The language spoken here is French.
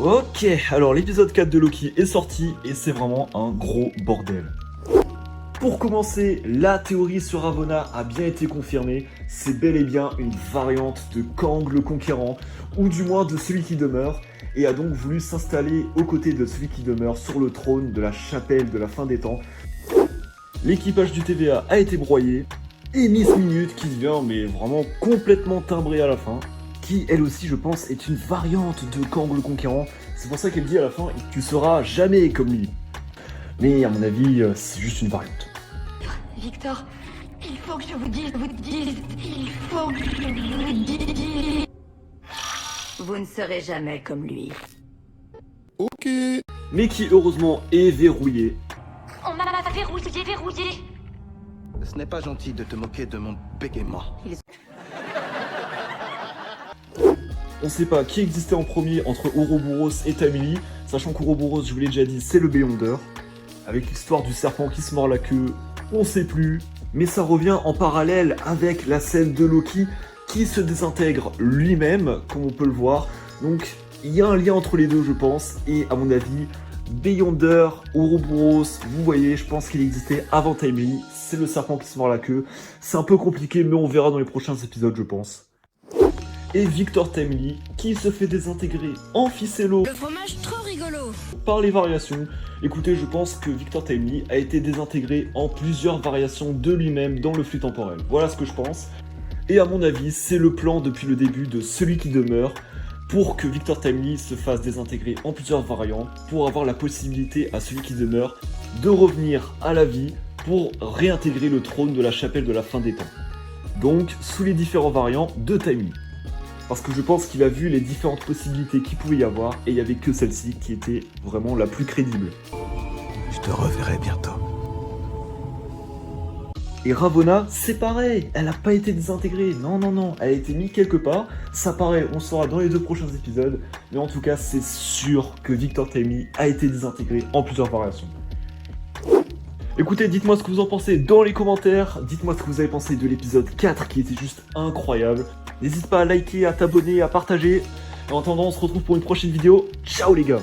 Ok, alors l'épisode 4 de Loki est sorti et c'est vraiment un gros bordel. Pour commencer, la théorie sur Ravonna a bien été confirmée, c'est bel et bien une variante de Kang le Conquérant, ou du moins de celui qui demeure, et a donc voulu s'installer aux côtés de celui qui demeure sur le trône de la chapelle de la fin des temps. L'équipage du TVA a été broyé, et Miss Minute qui devient mais vraiment complètement timbrée à la fin, qui elle aussi je pense est une variante de Kang le Conquérant, c'est pour ça qu'elle dit à la fin « tu seras jamais comme lui ». Mais à mon avis, c'est juste une variante. Victor, il faut que je vous dise, il faut que je vous dise. Vous ne serez jamais comme lui. Ok. Mais qui heureusement est verrouillé. On m'a verrouillé. Ce n'est pas gentil de te moquer de mon bégaiement. On sait pas qui existait en premier entre Ouroboros et Tamili, sachant qu'Ouroboros, je vous l'ai déjà dit, c'est le Beyonder. Avec l'histoire du serpent qui se mord la queue, on sait plus. Mais ça revient en parallèle avec la scène de Loki qui se désintègre lui-même, comme on peut le voir. Donc il y a un lien entre les deux, je pense, et à mon avis, Beyonder, Ouroboros, vous voyez, je pense qu'il existait avant Timely, c'est le serpent qui se mord la queue. C'est un peu compliqué, mais on verra dans les prochains épisodes, je pense. Et Victor Timely, qui se fait désintégrer en ficello. Le fromage trop rigolo. Par les variations. Écoutez, je pense que Victor Timely a été désintégré en plusieurs variations de lui-même dans le flux temporel. Voilà ce que je pense. Et à mon avis, c'est le plan depuis le début de celui qui demeure pour que Victor Timely se fasse désintégrer en plusieurs variantes pour avoir la possibilité à celui qui demeure de revenir à la vie pour réintégrer le trône de la chapelle de la fin des temps. Donc, sous les différents variants de Timely. Parce que je pense qu'il a vu les différentes possibilités qu'il pouvait y avoir, et il n'y avait que celle-ci qui était vraiment la plus crédible. Je te reverrai bientôt. Et Ravonna, c'est pareil, elle n'a pas été désintégrée, non, elle a été mise quelque part, ça paraît, on saura dans les 2 prochains épisodes, mais en tout cas, c'est sûr que Victor Timely a été désintégré en plusieurs variations. Écoutez, dites-moi ce que vous en pensez dans les commentaires, dites-moi ce que vous avez pensé de l'épisode 4 qui était juste incroyable. N'hésite pas à liker, à t'abonner, à partager. Et en attendant, on se retrouve pour une prochaine vidéo. Ciao les gars!